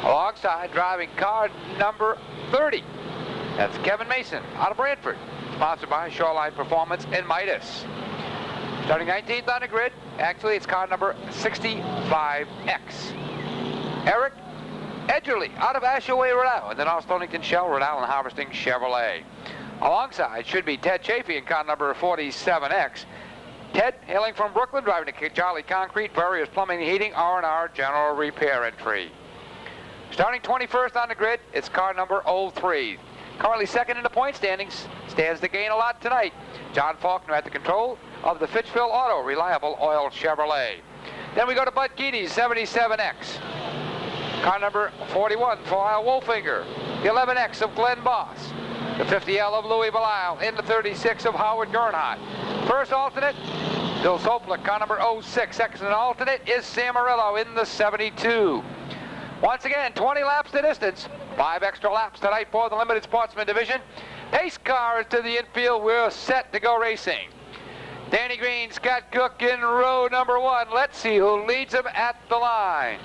Alongside, driving car number 30. That's Kevin Mason out of Brantford. Sponsored by Shoreline Performance in Midas. Starting 19th on the grid, actually it's car number 65X. Eric Edgerly out of Ashaway, Rhode Island, and then off Stonington Shell, Rhode Island Harvesting Chevrolet. Alongside should be Ted Chafee in car number 47X. Ted, hailing from Brooklyn, driving to Charlie Concrete, Various Plumbing and Heating, R&R General Repair Entry. Starting 21st on the grid, it's car number 03. Currently second in the point standings, stands to gain a lot tonight. John Faulkner at the control of the Fitchville Auto Reliable Oil Chevrolet. Then we go to Bud Geedy's 77X. Car number 41 for Lyle Wolfinger. The 11X of Glenn Boss. The 50L of Louis Belisle. In the 36 of Howard Gernhardt. First alternate, Bill Soplik, car number 06. Second alternate is Sam Murillo in the 72. Once again, 20 laps to distance. 5 extra laps tonight for the Limited Sportsman Division. Pace cars to the infield. We're set to go racing. Danny Green, Scott Cook in row number 1. Let's see who leads them at the line.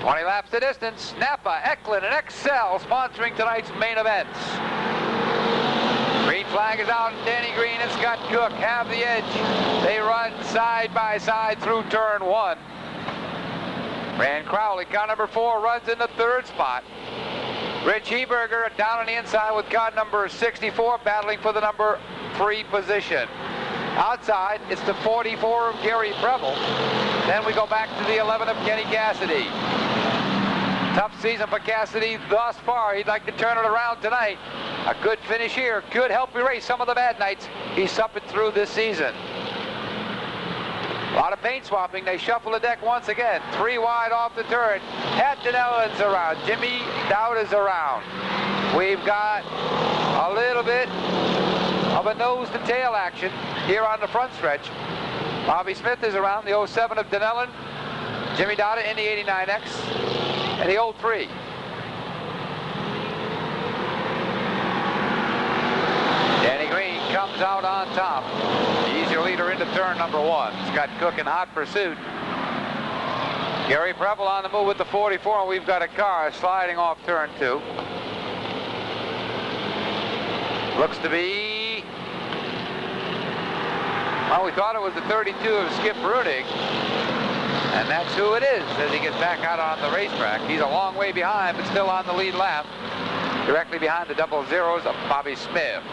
20 laps to distance. Napa, Eklund, and Excel sponsoring tonight's main events. Green flag is out, and Danny Green and Scott Cook have the edge. They run side by side through turn 1. Rand Crowley, car number 4, runs in the 3rd spot. Rich Heberger down on the inside with car number 64, battling for the number 3 position. Outside, it's the 44 of Gary Preble. Then we go back to the 11 of Kenny Cassidy. Tough season for Cassidy thus far. He'd like to turn it around tonight. A good finish here could help erase some of the bad nights he's suffered through this season. A lot of paint swapping. They shuffle the deck once again. 3 wide off the turn. Pat Dinellan's around. Jimmy Dowd is around. We've got a little bit of a nose to tail action here on the front stretch. Bobby Smith is around, the 07 of Dinellan. Jimmy Dowd in the 89X and the 03. Danny Green comes out on top. He's your leader into turn number 1. Scott Cook in hot pursuit. Gary Preble on the move with the 44, and we've got a car sliding off turn 2. Looks to be, well, we thought it was the 32 of Skip Brunig, and that's who it is as he gets back out on the racetrack. He's a long way behind, but still on the lead lap, directly behind the 00s of Bobby Smith.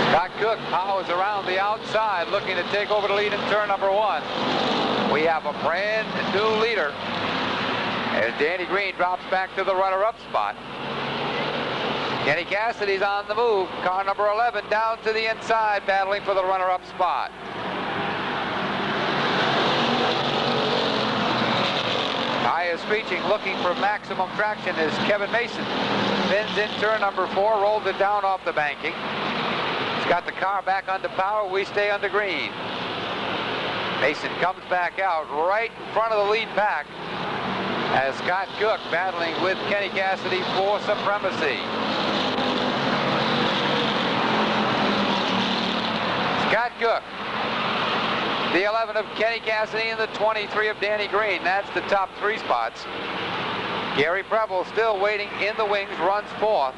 Scott Cook powers around the outside, looking to take over the lead in turn number 1. We have a brand new leader as Danny Green drops back to the runner-up spot. Kenny Cassidy's on the move. Car number 11 down to the inside, battling for the runner-up spot. Tire screeching, looking for maximum traction as Kevin Mason spins in turn number 4, rolled it down off the banking. He's got the car back under power. We stay under green. Mason comes back out right in front of the lead pack as Scott Cook battling with Kenny Cassidy for supremacy. Scott Cook, the 11 of Kenny Cassidy and the 23 of Danny Green. That's the top 3 spots. Gary Preble still waiting in the wings, runs 4th.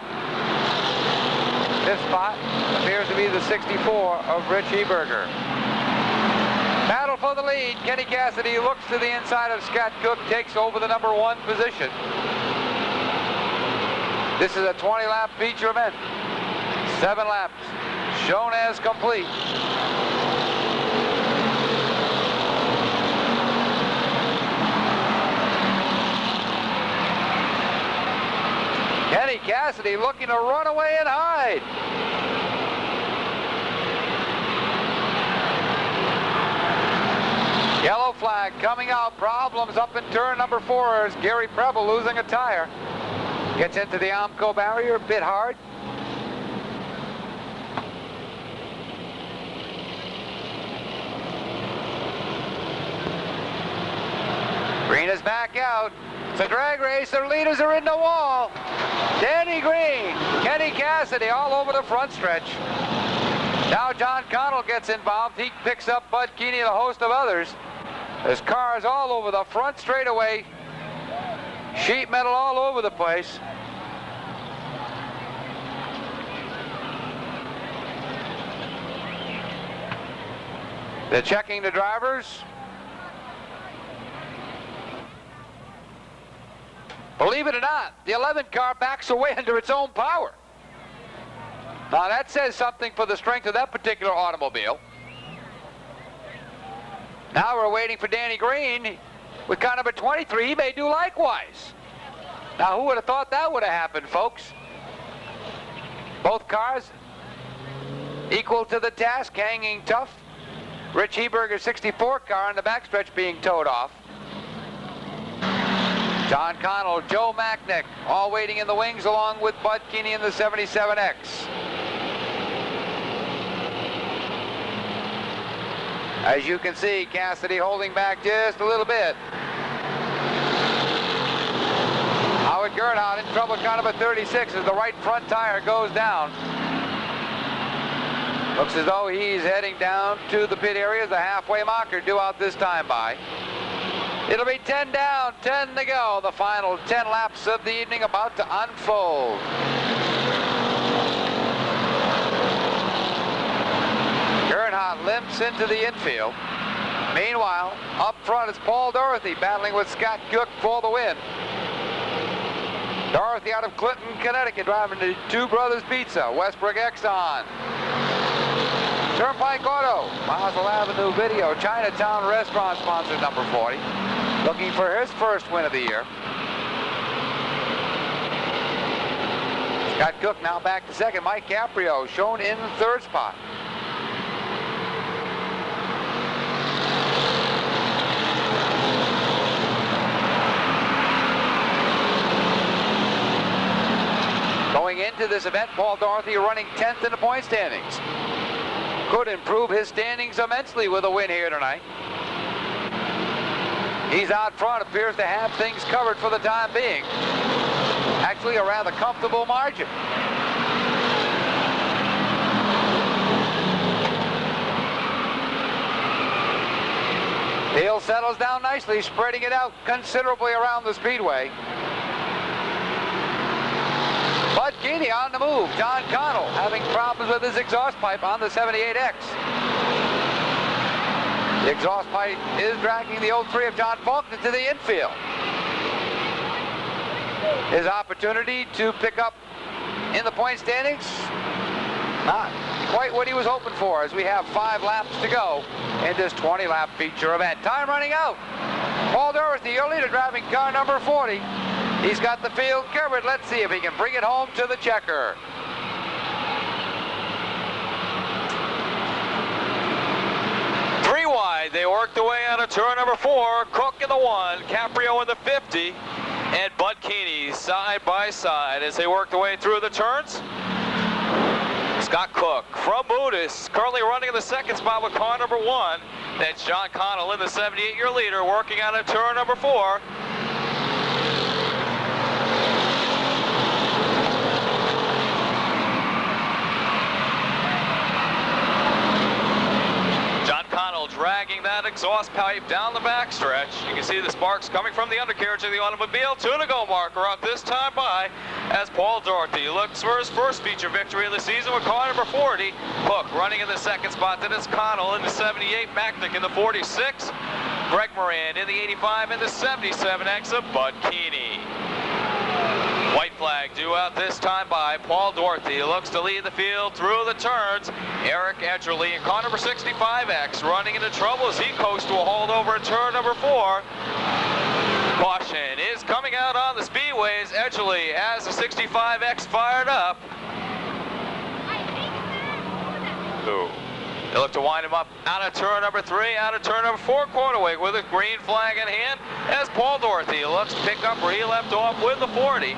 5th spot appears to be the 64 of Rich Heberger. Battle for the lead. Kenny Cassidy looks to the inside of Scott Cook, takes over the number 1 position. This is a 20-lap feature event. 7 laps shown as complete. Kenny Cassidy looking to run away and hide. Yellow flag coming out. Problems up in turn number 4 as Gary Preble losing a tire. Gets into the Armco barrier a bit hard. Green is back out. It's a drag race. Their leaders are in the wall. Danny Green, Kenny Cassidy all over the front stretch. Now John Connell gets involved. He picks up Bud Keeney and a host of others. There's cars all over the front straightaway. Sheet metal all over the place. They're checking the drivers. Believe it or not, the 11 car backs away under its own power. Now that says something for the strength of that particular automobile. Now we're waiting for Danny Green with car number 23. He may do likewise. Now who would have thought that would have happened, folks? Both cars equal to the task, hanging tough. Rich Heberger's 64 car in the backstretch being towed off. John Connell, Joe Macknick, all waiting in the wings along with Bud Keeney in the 77X. As you can see, Cassidy holding back just a little bit. Howard Gernhardt in trouble, car number 36 as the right front tire goes down. Looks as though he's heading down to the pit area. The halfway marker due out this time by. It'll be 10 down, 10 to go. The final 10 laps of the evening about to unfold. Gernhardt limps into the infield. Meanwhile, up front is Paul Dorothy battling with Scott Cook for the win. Dorothy out of Clinton, Connecticut, driving the Two Brothers Pizza, Westbrook Exxon. Turnpike Auto, Mazel Avenue Video, Chinatown Restaurant sponsor number 40. Looking for his first win of the year. Scott Cook now back to second. Mike Caprio shown in the third spot. Going into this event, Paul Dorothy running 10th in the point standings. Could improve his standings immensely with a win here tonight. He's out front, appears to have things covered for the time being. Actually, a rather comfortable margin. Field settles down nicely, spreading it out considerably around the speedway. Bud Keeney on the move. John Connell having problems with his exhaust pipe on the 78X. The exhaust pipe is dragging the 03 of John Faulkner to the infield. His opportunity to pick up in the point standings, not quite what he was hoping for, as we have 5 laps to go in this 20-lap feature event. Time running out. Paul Dorothy, your leader, driving car number 40. He's got the field covered. Let's see if he can bring it home to the checker. Three wide, they worked away out of turn number 4. Cook in the 1, Caprio in the 50, and Bud Keeney side by side as they worked their way through the turns. Scott Cook from Buddhist, currently running in the second spot with car number 1. That's John Connell in the 78-year leader, working out of turn number 4. Dragging that exhaust pipe down the backstretch. You can see the sparks coming from the undercarriage of the automobile. 2 to go marker out this time by as Paul Dorothy looks for his first feature victory of the season with car number 40. Cook running in the second spot. Then it's Connell in the 78, Macknick in the 46, Greg Moran in the 85, and the 77X of Bud Keeney. White flag due out this time by Paul Dorothy. Looks to lead the field through the turns. Eric Edgerly and car number 65X running into trouble as he coasts to a holdover at turn number 4. Caution is coming out on the speedways. Edgerly has the 65X fired up. They look to wind him up out of turn number 3, out of turn number 4, quarterway with a green flag in hand as Paul Dorothy looks to pick up where he left off with the 40.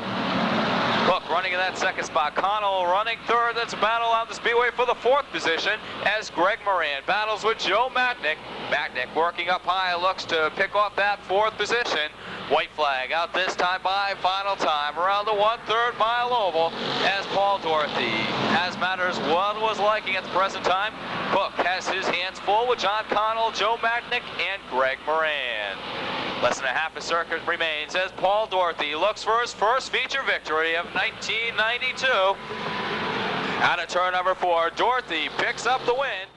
Cook running in that second spot. Connell running third. That's a battle on the speedway for the fourth position as Greg Moran battles with Joe Matnick. Matnick working up high, looks to pick off that fourth position. White flag out this time by final time around the 1/3 mile oval as Paul Dorothy has matters one was liking at the present time. Cook has his hands full with John Connell, Joe Matnick, and Greg Moran. Less than a half a circuit remains as Paul Dorothy looks for his first feature victory of 1992. Out of turn number 4, Dorothy picks up the win.